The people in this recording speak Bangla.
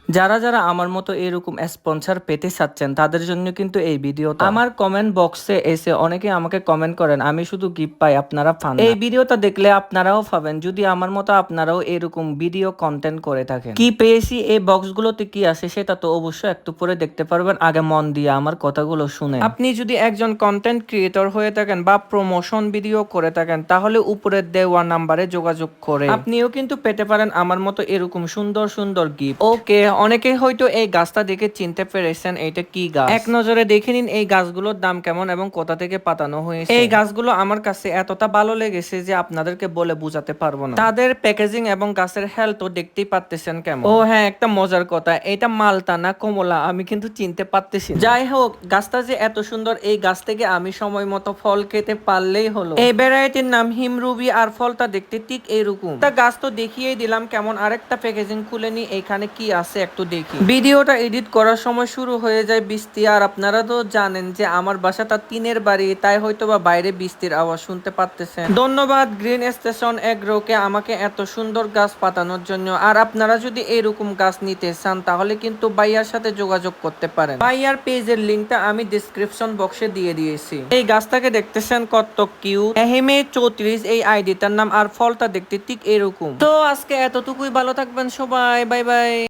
যারা যারা আমার মতো এরকম স্পন্সর পেতে চাচ্ছেন তাদের জন্য কিন্তু এই ভিডিওটা। আমার কমেন্ট বক্সে এসে অনেকে আমাকে কমেন্ট করেন আমি শুধু গিফট পাই, আপনারা পান না। এই ভিডিওটা দেখলে আপনারাও পাবেন যদি আমার মতো আপনারাও এরকম ভিডিও কন্টেন্ট করে থাকেন। কি পেয়েছি এই বক্সগুলোতে কি আছে সেটা তো অবশ্যই একটু পরে দেখতে পারবেন, আগে মন দিয়ে আমার কথাগুলো শুনে। আপনি যদি একজন কন্টেন্ট ক্রিয়েটর হয়ে থাকেন বা প্রমোশন ভিডিও করে থাকেন তাহলে উপরের দেওয়া নাম্বারে যোগাযোগ করে আপনিও কিন্তু পেতে পারেন আমার মতো এরকম সুন্দর সুন্দর গিফট। ওকে, অনেকে হয়তো এই গাছটা দেখে চিনতে পেরেছেন এটা কি গাছ। এক নজরে দেখে নিন এই গাছগুলোর দাম কেমন এবং কোথা থেকে পাতানো হয়েছে। এই গাছগুলো আমার কাছে এতটা ভালো লেগেছে যে আপনাদেরকে বলে বোঝাতে পারবো না। তাদের প্যাকেজিং এবং গাছের হেলথ তো দেখতেই পারতেছেন কেমন। ও হ্যাঁ, একটা মজার কথা, এটা মালতা না কমলা আমি কিন্তু চিনতে পারতেছি না। যাই হোক, গাছটা যে এত সুন্দর এই গাছ থেকে আমি সময় মতো ফল খেতে পারলেই হলো। এই ভ্যারাইটির নাম হিমরুবি আর ফলটা দেখতে ঠিক এইরকম। তা গাছ তো দেখিয়েই দিলাম কেমন, আরেকটা প্যাকেজিং খুলে নি এখানে কি আছে একটু দেখি। ভিডিওটা এডিট করার সময় শুরু হয়ে যায় বৃষ্টি, আর আপনারা তো জানেন যে আমার বাসাটা টিনের বাড়ি, তাই হয়তো বা বাইরে বৃষ্টির আওয়াজ শুনতে পারতেছেন। ধন্যবাদ গ্রিন স্টেশন এগ্রোকে আমাকে এত সুন্দর গাছ পাতানোর জন্য। আর আপনারা যদি এরকম গাছ নিতে চান তাহলে কিন্তু ভাইয়ার সাথে যোগাযোগ করতে পারেন। ভাইয়ার পেজের লিঙ্কটা আমি ডিসক্রিপশন বক্সে দিয়ে দিয়েছি। এই গাছটাকে দেখতেছেন কত কিউট, এহেমে 34 এই আইডিটার নাম, আর ফলটা দেখতে ঠিক এরকম। তো আজকে এতটুকুই, ভালো থাকবেন সবাই, বাই বাই।